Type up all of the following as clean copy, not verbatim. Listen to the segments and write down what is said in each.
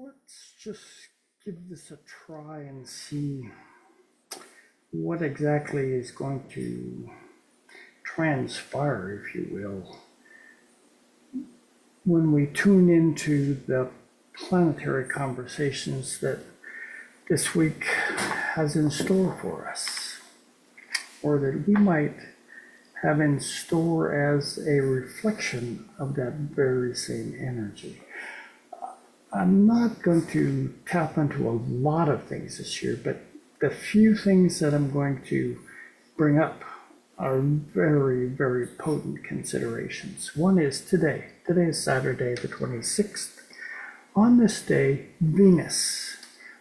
let's just give this a try and see what exactly is going to transpire, if you will, when we tune into the planetary conversations that this week has in store for us, or that we might have in store as a reflection of that very same energy. I'm not going to tap into a lot of things this year, but the few things that I'm going to bring up are very, very potent considerations. One is today. Today is Saturday, the 26th. On this day, Venus,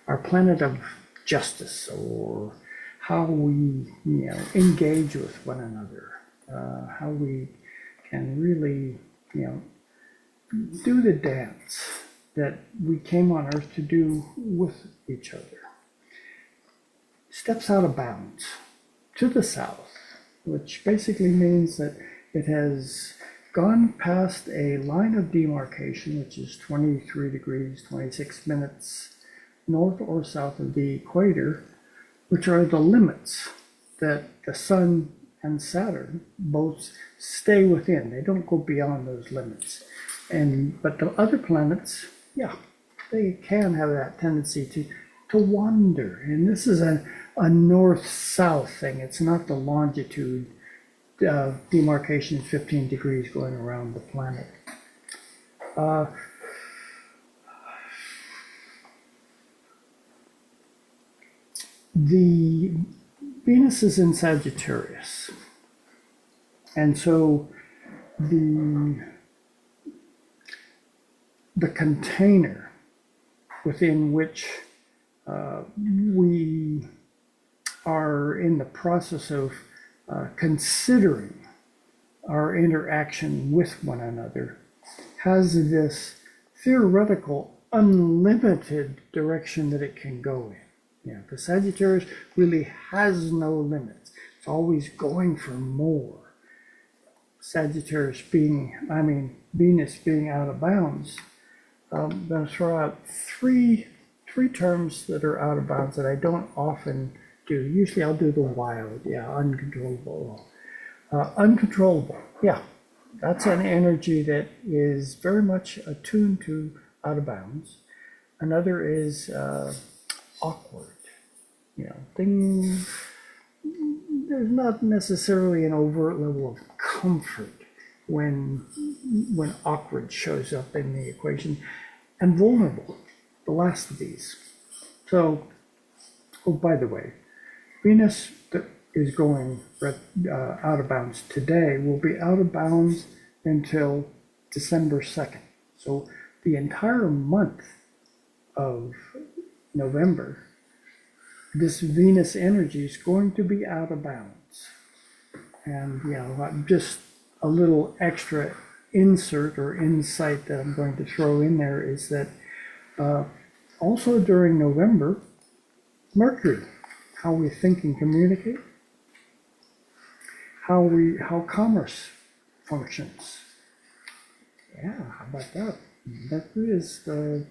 our planet of justice, or how we engage with one another, how we can really do the dance that we came on Earth to do with each other, steps out of bounds to the south, which basically means that it has gone past a line of demarcation, which is 23 degrees, 26 minutes north or south of the equator, which are the limits that the Sun and Saturn both stay within. They don't go beyond those limits. But the other planets, yeah, they can have that tendency to wander. And this is a north-south thing. It's not the longitude demarcation 15 degrees going around the planet. The Venus is in Sagittarius. And so the container within which we are in the process of considering our interaction with one another has this theoretical unlimited direction that it can go in. The Sagittarius really has no limits. It's always going for more. Sagittarius Venus being out of bounds. I'm going to throw out three terms that are out of bounds that I don't often do. Usually I'll do the wild, uncontrollable. Uncontrollable, that's an energy that is very much attuned to out of bounds. Another is awkward. Things, there's not necessarily an overt level of comfort when awkward shows up in the equation. And vulnerable, the last of these. So, by the way, Venus that is going out of bounds today will be out of bounds until December 2nd. So the entire month of November, this Venus energy is going to be out of bounds. And just a little extra insert or insight that I'm going to throw in there is that also during November, Mercury, how we think and communicate, how commerce functions. Yeah, how about that? Mercury is the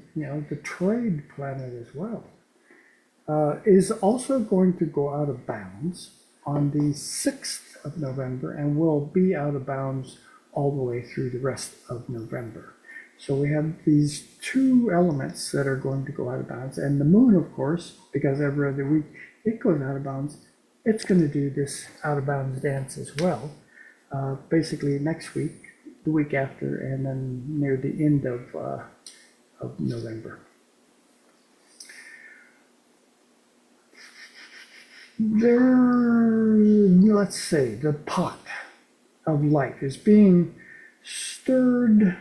trade planet as well. Is also going to go out of bounds on the 6th of November and will be out of bounds all the way through the rest of November. So we have these two elements that are going to go out of bounds. And the moon, of course, because every other week it goes out of bounds, it's going to do this out of bounds dance as well. Basically next week, the week after, and then near the end of November. Let's say the pot of life is being stirred.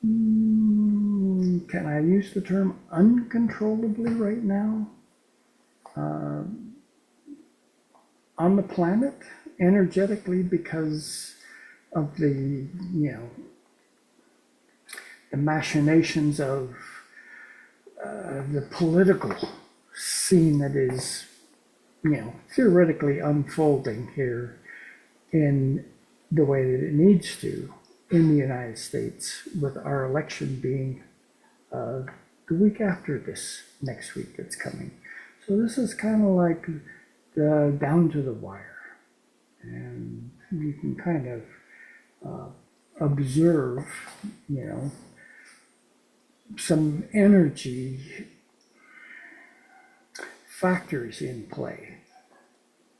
Can I use the term uncontrollably right now? On the planet, energetically, because of the machinations of the political scene that is, theoretically unfolding here in the way that it needs to in the United States, with our election being the week after this, next week that's coming. So this is kind of like down to the wire. And you can kind of observe, some energy factors in play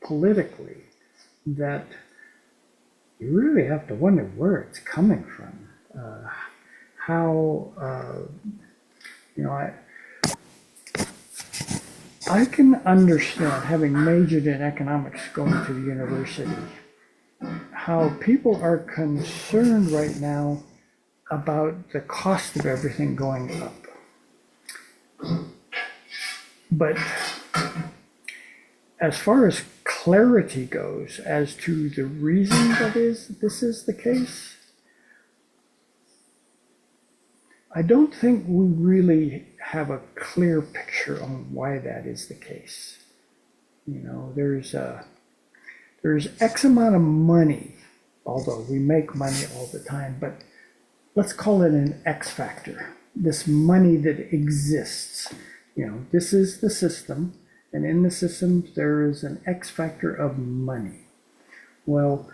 politically that you really have to wonder where it's coming from. I can understand, having majored in economics going to the university, how people are concerned right now about the cost of everything going up. But as far as clarity goes as to the reason that this is the case, I don't think we really have a clear picture on why that is the case. There's X amount of money, although we make money all the time, but let's call it an X factor, this money that exists. This is the system, and in the system there is an X factor of money. Well,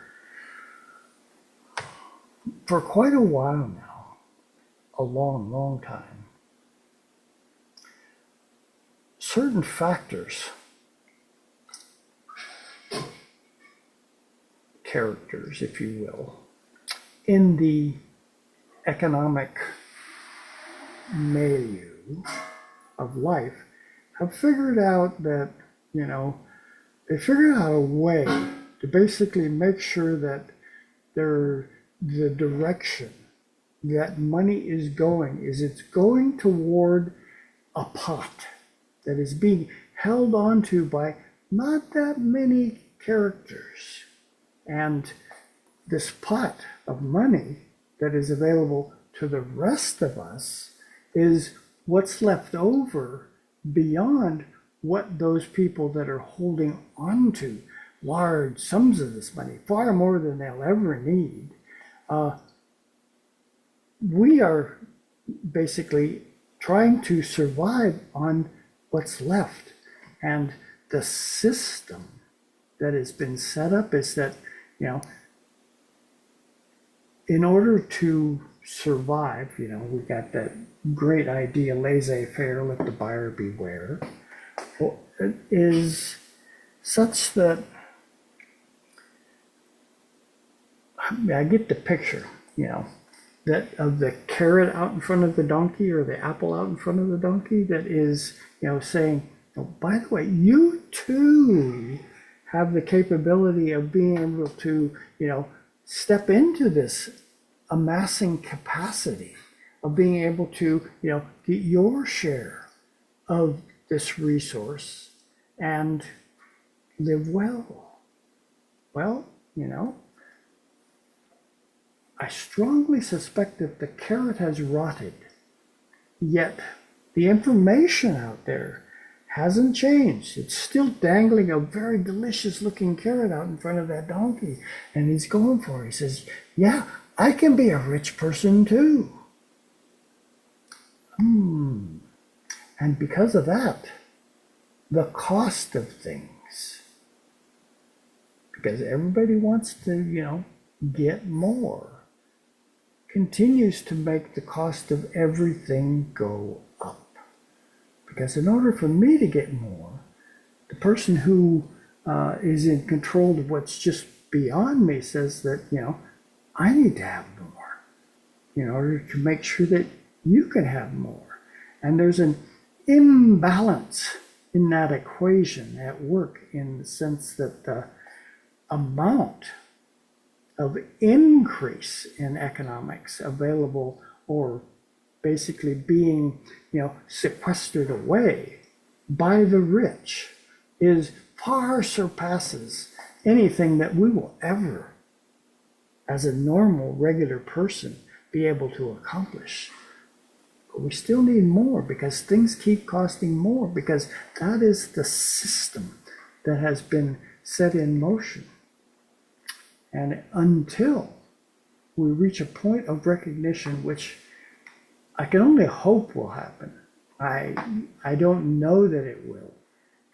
for quite a while now, a long, long time, certain factors, characters, if you will, in the economic milieu of life have figured out that, they figured out a way to basically make sure that the direction that money is going is it's going toward a pot that is being held onto by not that many characters. And this pot of money that is available to the rest of us is what's left over beyond what those people that are holding on to large sums of this money, far more than they'll ever need. We are basically trying to survive on what's left. And the system that has been set up is that, in order to survive, we got that great idea, laissez-faire, let the buyer beware. Well, it is such that I get the picture, that of the carrot out in front of the donkey or the apple out in front of the donkey that is, saying, oh, by the way, you too have the capability of being able to, step into this amassing capacity of being able to, get your share of this resource and live well. Well, I strongly suspect that the carrot has rotted, yet the information out there hasn't changed. It's still dangling a very delicious looking carrot out in front of that donkey, and he's going for it. He says, yeah, I can be a rich person too. And because of that, the cost of things, because everybody wants to, get more, continues to make the cost of everything go up. Because in order for me to get more, the person who is in control of what's just beyond me says that, I need to have more in order to make sure that you can have more. And there's an imbalance in that equation at work, in the sense that the amount of increase in economics available, or basically being, sequestered away by the rich, is far surpasses anything that we will ever, as a normal, regular person, be able to accomplish. But we still need more, because things keep costing more, because that is the system that has been set in motion. And until we reach a point of recognition, which I can only hope will happen. I don't know that it will,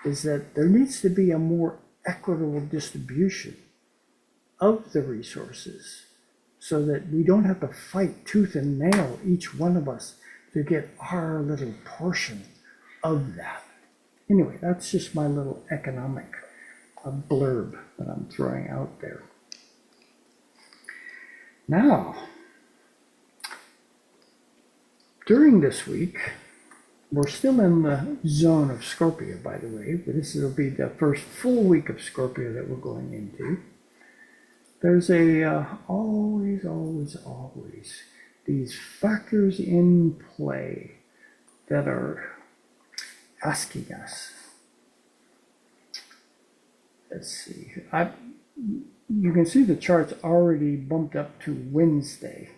is that there needs to be a more equitable distribution of the resources so that we don't have to fight tooth and nail, each one of us, to get our little portion of that. Anyway, that's just my little economic blurb that I'm throwing out there. Now, during this week, we're still in the zone of Scorpio, by the way, but this will be the first full week of Scorpio that we're going into. There's always these factors in play that are asking us. Let's see. You can see the chart's already bumped up to Wednesday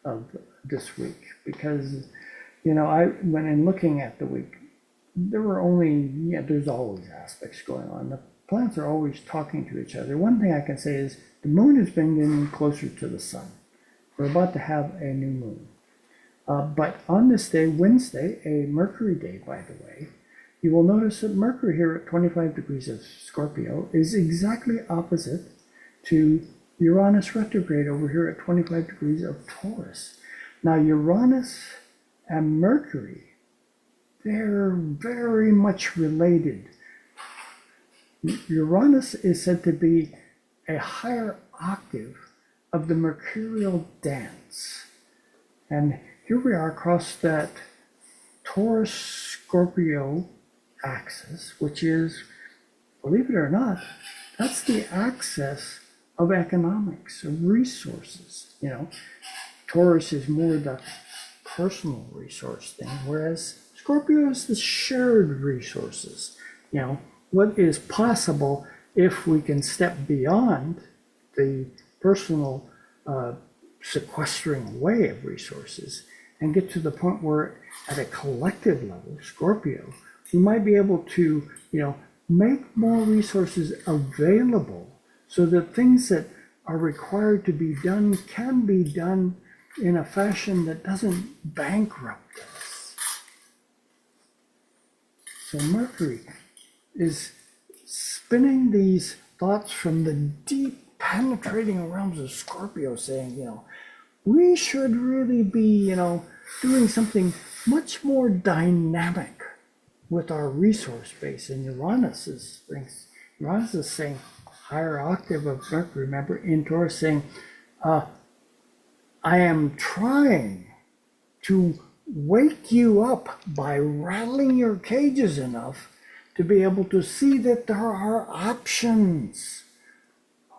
of this week because, when in looking at the week, there's always aspects going on. The planets are always talking to each other. One thing I can say is the moon has been getting closer to the sun. We're about to have a new moon. But on this day, Wednesday, a Mercury day, by the way, you will notice that Mercury here at 25 degrees of Scorpio is exactly opposite to Uranus retrograde over here at 25 degrees of Taurus. Now, Uranus and Mercury, they're very much related. Uranus is said to be a higher octave of the mercurial dance. And here we are across that Taurus-Scorpio axis, which is, believe it or not, that's the axis of economics, of resources. Taurus is more the personal resource thing, whereas Scorpio is the shared resources. What is possible if we can step beyond the personal sequestering away of resources and get to the point where at a collective level, Scorpio, we might be able to, make more resources available so that things that are required to be done can be done in a fashion that doesn't bankrupt us. So Mercury is spinning these thoughts from the deep penetrating realms of Scorpio, saying, we should really be, doing something much more dynamic with our resource base. And Uranus is saying, higher octave of Mercury, remember, in Taurus, saying, I am trying to wake you up by rattling your cages enough to be able to see that there are options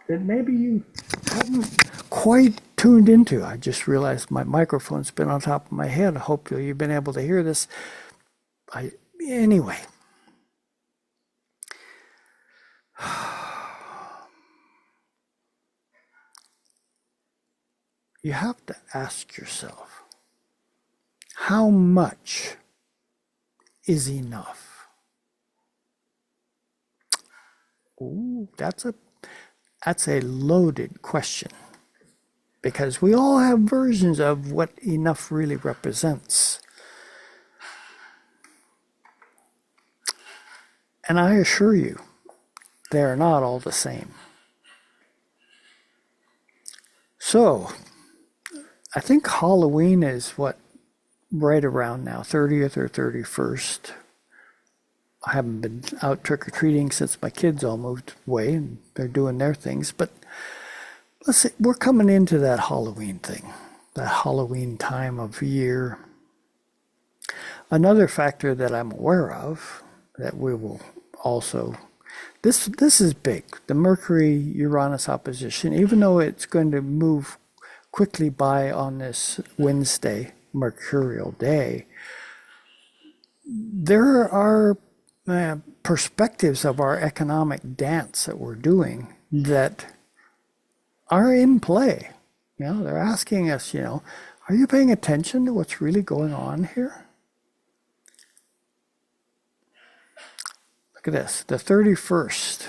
that maybe you haven't quite tuned into. I just realized my microphone's been on top of my head. Hopefully you've been able to hear this. Anyway. You have to ask yourself, how much is enough? Ooh, that's a loaded question, because we all have versions of what enough really represents. And I assure you, they are not all the same. So, I think Halloween is right around now, 30th or 31st. I haven't been out trick-or-treating since my kids all moved away and they're doing their things. But let's say we're coming into that Halloween thing, that Halloween time of year. Another factor that I'm aware of that we will also, this is big, the Mercury-Uranus opposition, even though it's going to move quickly by on this Wednesday, mercurial day, there are perspectives of our economic dance that we're doing that are in play. They're asking us, are you paying attention to what's really going on here? Look at this, the 31st,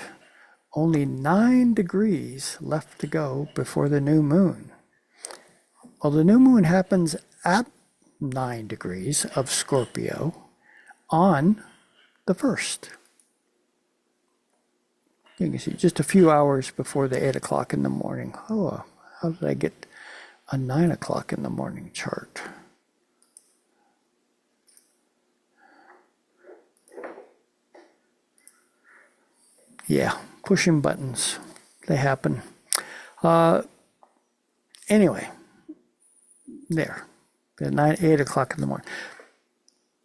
only 9 degrees left to go before the new moon. Well, the new moon happens at 9 degrees of Scorpio on the 1st. You can see just a few hours before the 8 o'clock in the morning. Oh, how did I get a 9 o'clock in the morning chart? Yeah, pushing buttons. They happen. Anyway, there. 8 o'clock in the morning.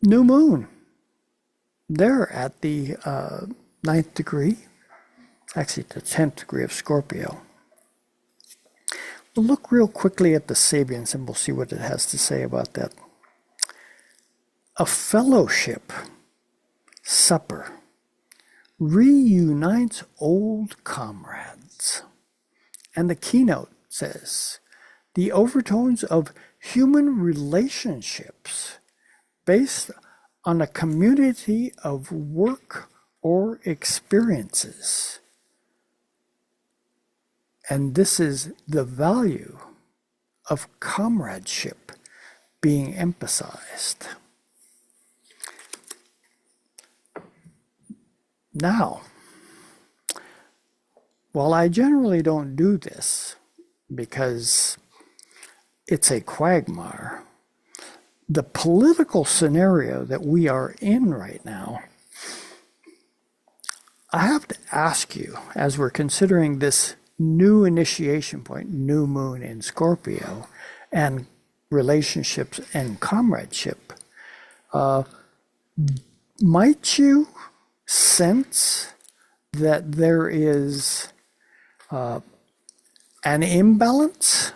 New moon. There at the 9th degree. Actually, the 10th degree of Scorpio. We'll look real quickly at the Sabians and we'll see what it has to say about that. A fellowship supper reunites old comrades. And the keynote says, the overtones of human relationships based on a community of work or experiences. And this is the value of comradeship being emphasized. Now, while I generally don't do this because it's a quagmire, the political scenario that we are in right now, I have to ask you, as we're considering this new initiation point, new moon in Scorpio, and relationships and comradeship, might you sense that there is an imbalance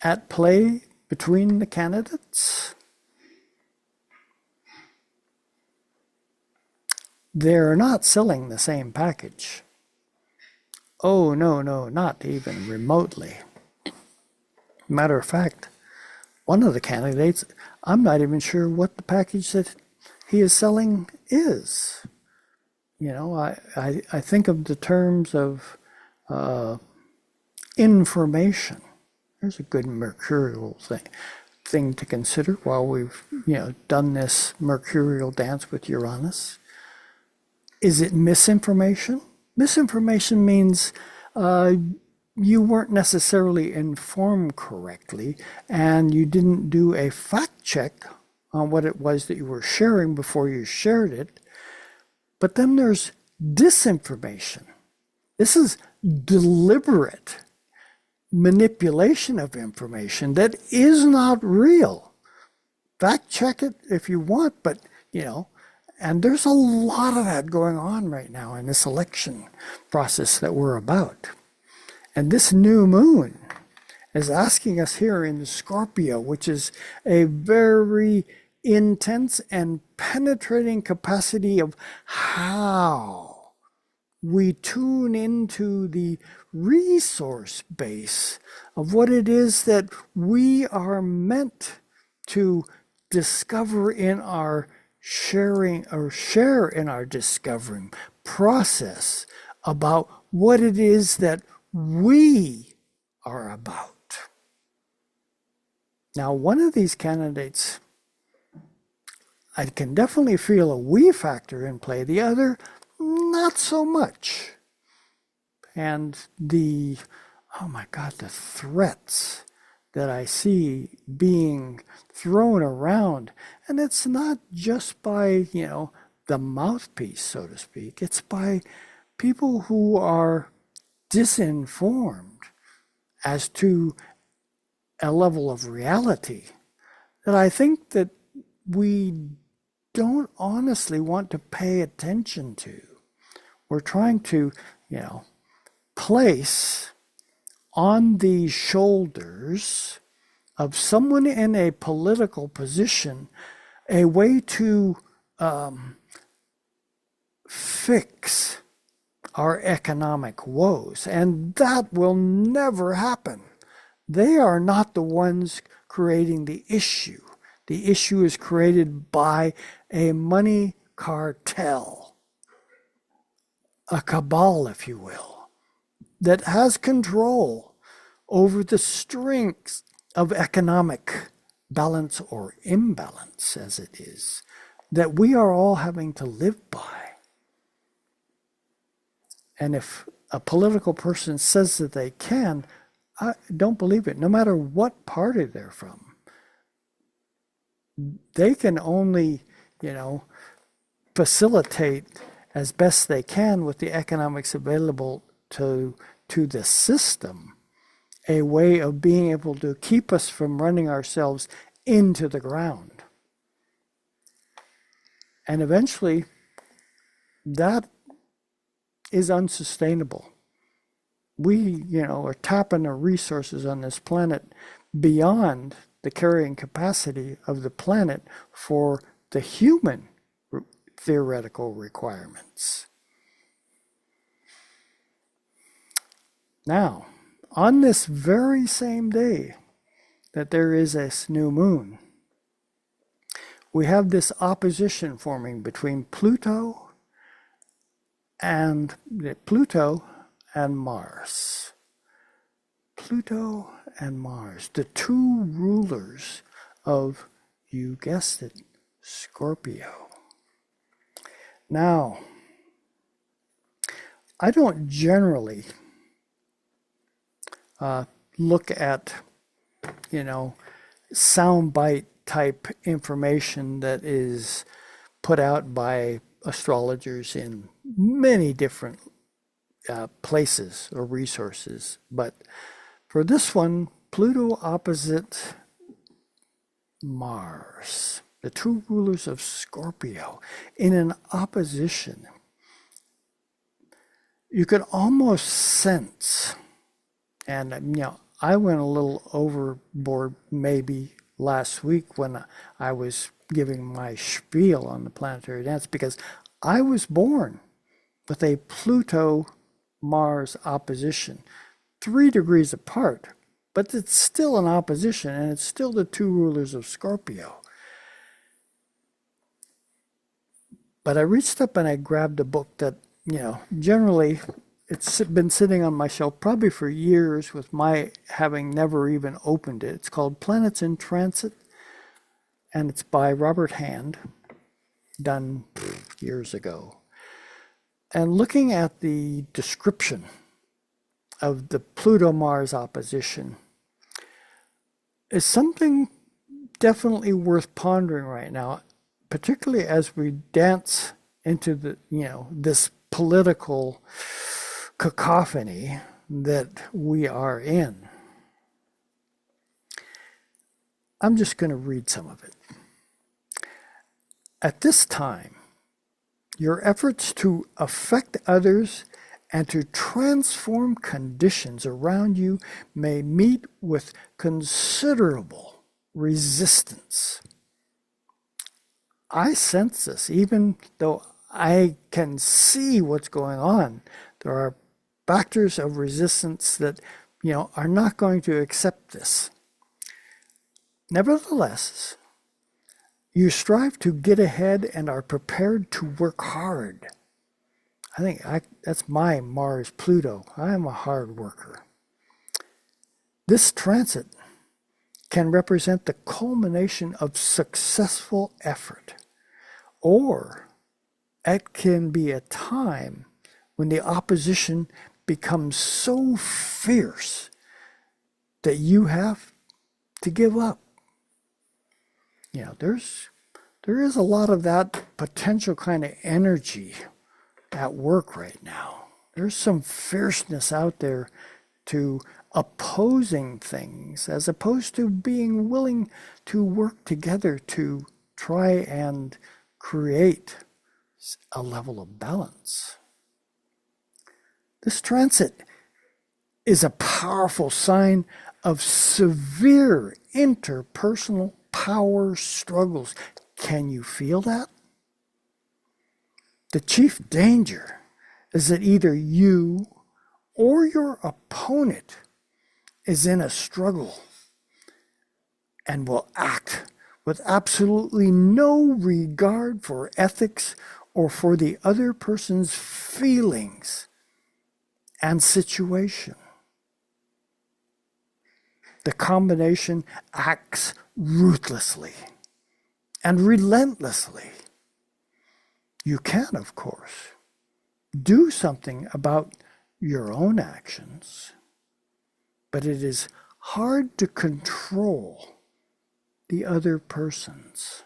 at play between the candidates? They're not selling the same package. Oh, no, not even remotely. Matter of fact, one of the candidates, I'm not even sure what the package that he is selling is. You know, I think of the terms of information. There's a good mercurial thing to consider while we've, done this mercurial dance with Uranus. Is it misinformation? Misinformation means you weren't necessarily informed correctly and you didn't do a fact check on what it was that you were sharing before you shared it. But then there's disinformation. This is deliberate manipulation of information that is not real. Fact check it if you want, but, and there's a lot of that going on right now in this election process that we're about. And this new moon is asking us here in Scorpio, which is a very intense and penetrating capacity of how we tune into the resource base of what it is that we are meant to discover in our sharing or share in our discovering process about what it is that we are about. Now, one of these candidates, I can definitely feel a we factor in play. The other, not so much. And the threats that I see being thrown around, and it's not just by, the mouthpiece, so to speak. It's by people who are disinformed as to a level of reality that I think that we don't honestly want to pay attention to. We're trying to, place on the shoulders of someone in a political position a way to fix our economic woes. And that will never happen. They are not the ones creating the issue. The issue is created by a money cartel, a cabal, if you will, that has control over the strings of economic balance or imbalance as it is, that we are all having to live by. And if a political person says that they can, I don't believe it, no matter what party they're from. They can only, facilitate as best they can with the economics available to the system a way of being able to keep us from running ourselves into the ground. And eventually, that is unsustainable. We, are tapping our resources on this planet beyond the carrying capacity of the planet for the human theoretical requirements. Now, on this very same day that there is this new moon, we have this opposition forming between Pluto and Mars. Pluto and Mars, the two rulers of, you guessed it, Scorpio. Now, I don't generally look at, soundbite type information that is put out by astrologers in many different places or resources. But for this one, Pluto opposite Mars, the two rulers of Scorpio, in an opposition, you could almost sense, and I went a little overboard maybe last week when I was giving my spiel on the planetary dance, because I was born with a Pluto-Mars opposition, 3 degrees apart, but it's still an opposition, and it's still the two rulers of Scorpio. But I reached up and I grabbed a book that, generally it's been sitting on my shelf probably for years with my having never even opened it. It's called Planets in Transit, and it's by Robert Hand, done years ago. And looking at the description of the Pluto-Mars opposition is something definitely worth pondering right now, particularly as we dance into the, this political cacophony that we are in. I'm just going to read some of it. At this time, your efforts to affect others and to transform conditions around you may meet with considerable resistance. I sense this, even though I can see what's going on. There are factors of resistance that, are not going to accept this. Nevertheless, you strive to get ahead and are prepared to work hard. I think that's my Mars Pluto. I am a hard worker. This transit can represent the culmination of successful effort, or it can be a time when the opposition becomes so fierce that you have to give up. There is a lot of that potential kind of energy at work right now. There's some fierceness out there to opposing things as opposed to being willing to work together to try and create a level of balance. This transit is a powerful sign of severe interpersonal power struggles. Can you feel that? The chief danger is that either you or your opponent is in a struggle and will act with absolutely no regard for ethics or for the other person's feelings and situation. The combination acts ruthlessly and relentlessly. You can, of course, do something about your own actions, but it is hard to control the other person's.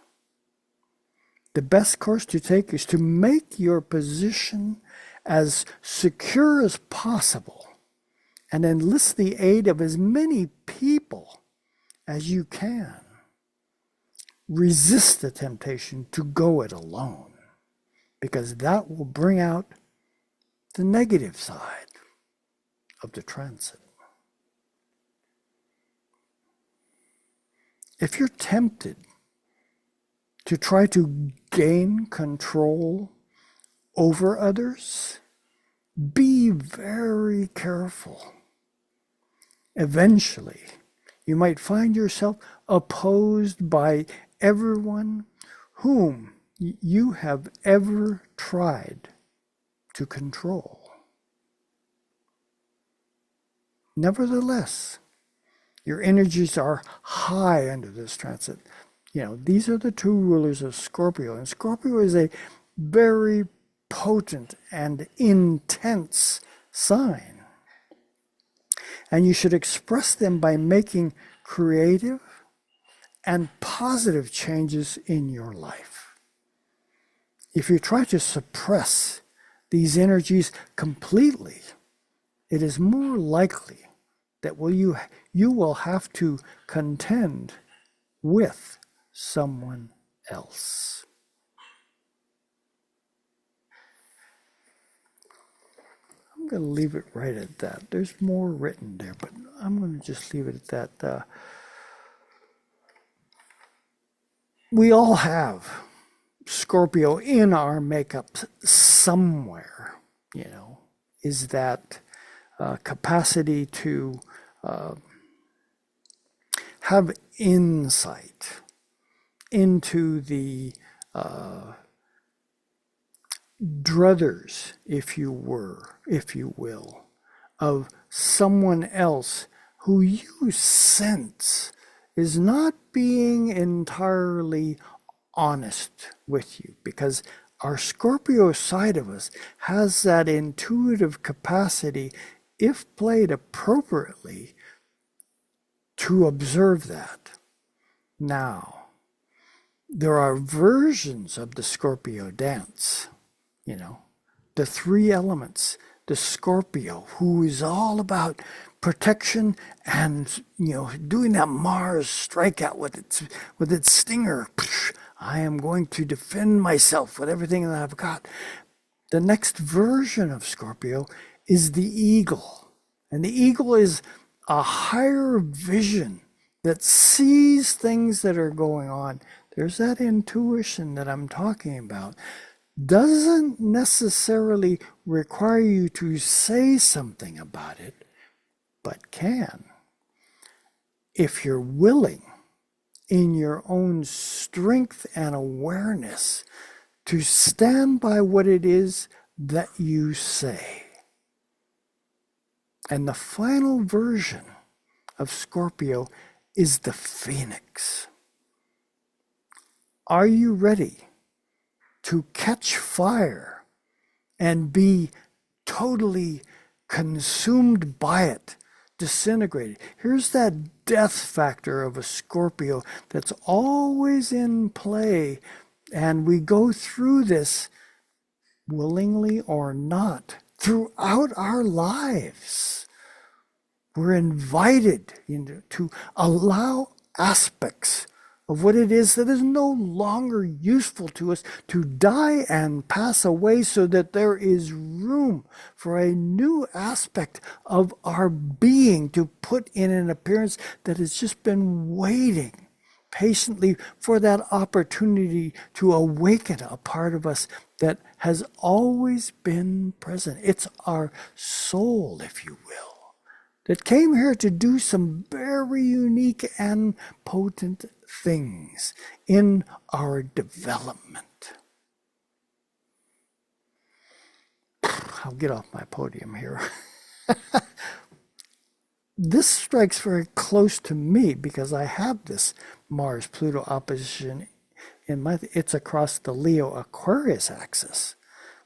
The best course to take is to make your position as secure as possible and enlist the aid of as many people as you can. Resist the temptation to go it alone, because that will bring out the negative side of the transit. If you're tempted to try to gain control over others, be very careful. Eventually, you might find yourself opposed by everyone whom you have ever tried to control. Nevertheless, your energies are high under this transit. These are the two rulers of Scorpio, and Scorpio is a very potent and intense sign. And you should express them by making creative and positive changes in your life. If you try to suppress these energies completely, it is more likely that you will have to contend with someone else. I'm going to leave it right at that. There's more written there, but I'm going to just leave it at that. We all have Scorpio in our makeup somewhere, is that capacity to have insight into the druthers, if you will, of someone else who you sense is not being entirely honest with you, because our Scorpio side of us has that intuitive capacity, if played appropriately, to observe that. Now, there are versions of the Scorpio dance, the three elements, the Scorpio, who is all about protection and, doing that Mars strikeout with its stinger. I am going to defend myself with everything that I've got. The next version of Scorpio is the eagle. And the eagle is a higher vision that sees things that are going on. There's that intuition that I'm talking about. Doesn't necessarily require you to say something about it, but can, if you're willing, in your own strength and awareness, to stand by what it is that you say. And the final version of Scorpio is the phoenix. Are you ready to catch fire and be totally consumed by it, disintegrated? Here's that death factor of a Scorpio that's always in play, and we go through this, willingly or not, throughout our lives. We're invited to allow aspects of what it is that is no longer useful to us to die and pass away, so that there is room for a new aspect of our being to put in an appearance that has just been waiting patiently for that opportunity to awaken a part of us that has always been present. It's our soul, if you will, that came here to do some very unique and potent things in our development. I'll get off my podium here. this strikes very close to me because I have this Mars-Pluto opposition it's across the Leo-Aquarius axis,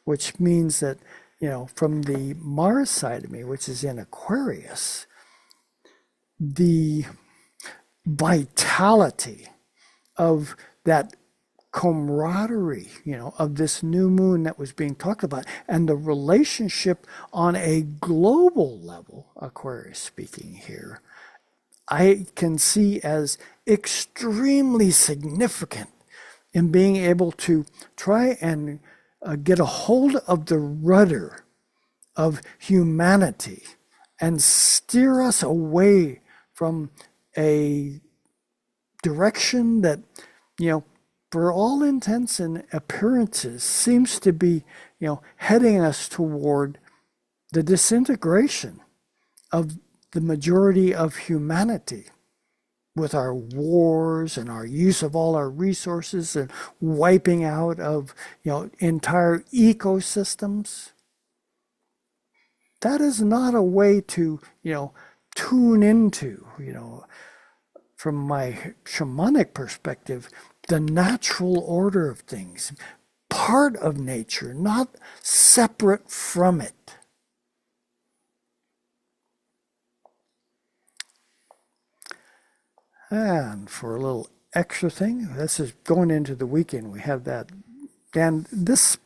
which means that, from the Mars side of me, which is in Aquarius, the vitality of that camaraderie, of this new moon that was being talked about, and the relationship on a global level, Aquarius speaking here, I can see as extremely significant in being able to try and get a hold of the rudder of humanity and steer us away from a direction that, for all intents and appearances, seems to be, heading us toward the disintegration of the majority of humanity with our wars and our use of all our resources and wiping out of, entire ecosystems. That is not a way to, tune into, from my shamanic perspective, the natural order of things, part of nature, not separate from it. And for a little extra thing, this is going into the weekend, we have that. And this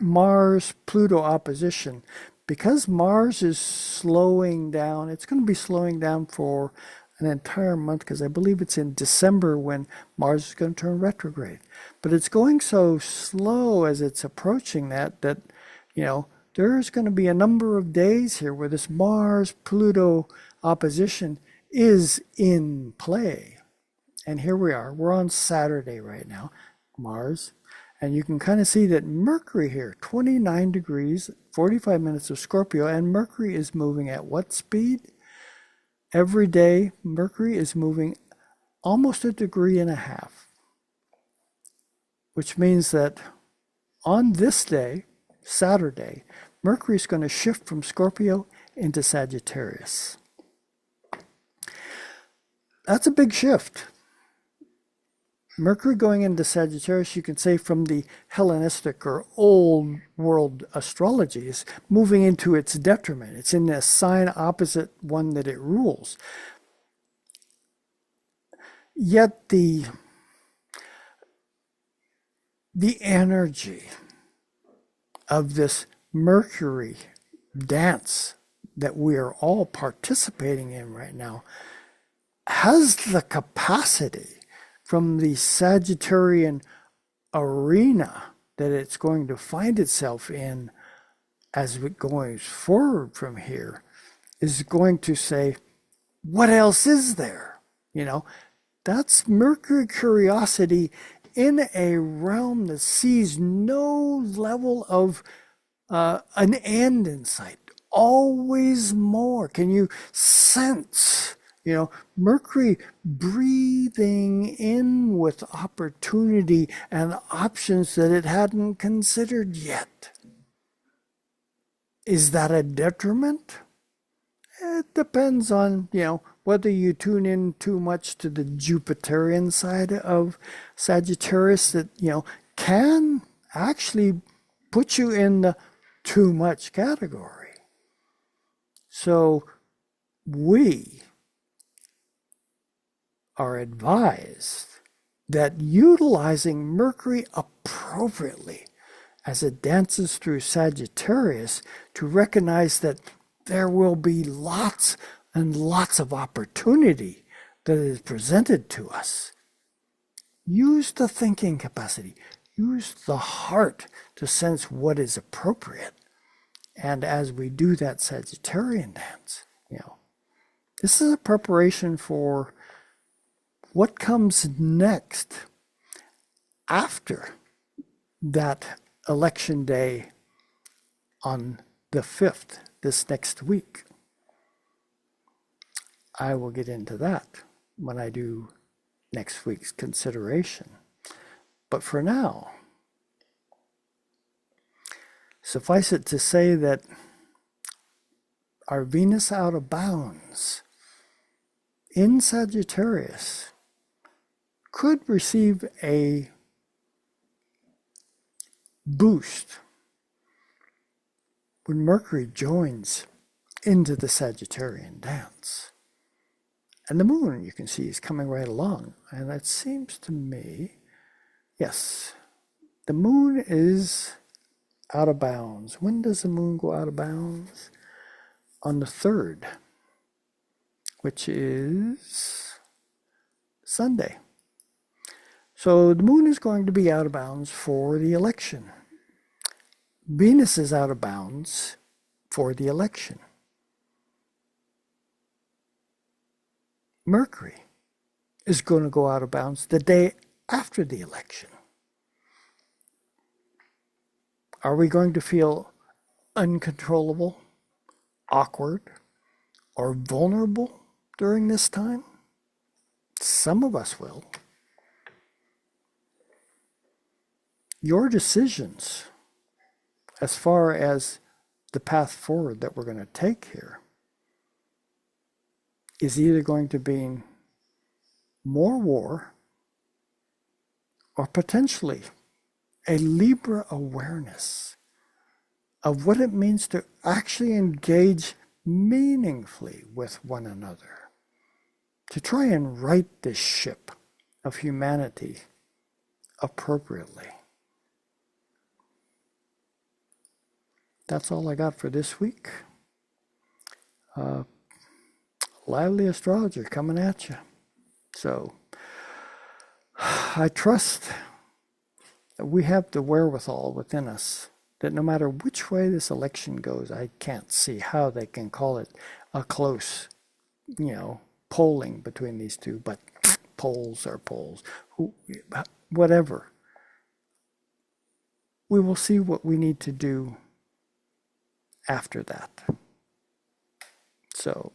Mars-Pluto opposition, because Mars is slowing down, it's going to be slowing down for an entire month, because I believe it's in December when Mars is going to turn retrograde. But it's going so slow as it's approaching that, there's going to be a number of days here where this Mars-Pluto opposition is in play. And here we are. We're on Saturday right now, Mars. And you can kind of see that Mercury here, 29 degrees, 45 minutes of Scorpio, and Mercury is moving at what speed? Every day, Mercury is moving almost 1.5 degrees, which means that on this day, Saturday, Mercury is going to shift from Scorpio into Sagittarius. That's a big shift. Mercury going into Sagittarius, you can say from the Hellenistic or old world astrology, is moving into its detriment. It's in a sign opposite one that it rules. Yet the energy of this Mercury dance that we are all participating in right now has the capacity from the Sagittarian arena that it's going to find itself in as it goes forward from here, is going to say, what else is there? That's Mercury curiosity in a realm that sees no level of an end in sight. Always more. Can you sense, Mercury breathing in with opportunity and options that it hadn't considered yet? Is that a detriment? It depends on, whether you tune in too much to the Jupiterian side of Sagittarius that, can actually put you in the too much category. So we are advised that utilizing Mercury appropriately as it dances through Sagittarius to recognize that there will be lots and lots of opportunity that is presented to us. Use the thinking capacity. Use the heart to sense what is appropriate. And as we do that Sagittarian dance, this is a preparation for what comes next after that election day on the 5th, this next week. I will get into that when I do next week's consideration. But for now, suffice it to say that our Venus out of bounds in Sagittarius could receive a boost when Mercury joins into the Sagittarian dance. And the moon, you can see, is coming right along. And it seems to me, yes, the moon is out of bounds. When does the moon go out of bounds? On the 3rd, which is Sunday. So the moon is going to be out of bounds for the election. Venus is out of bounds for the election. Mercury is going to go out of bounds the day after the election. Are we going to feel uncontrollable, awkward, or vulnerable during this time? Some of us will. Your decisions as far as the path forward that we're going to take here is either going to be more war or potentially a Libra awareness of what it means to actually engage meaningfully with one another, to try and right this ship of humanity appropriately. That's all I got for this week. Lively astrologer coming at you. So I trust that we have the wherewithal within us that no matter which way this election goes, I can't see how they can call it a close, polling between these two, but polls are polls. Whatever. We will see what we need to do after that. So,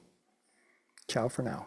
ciao for now.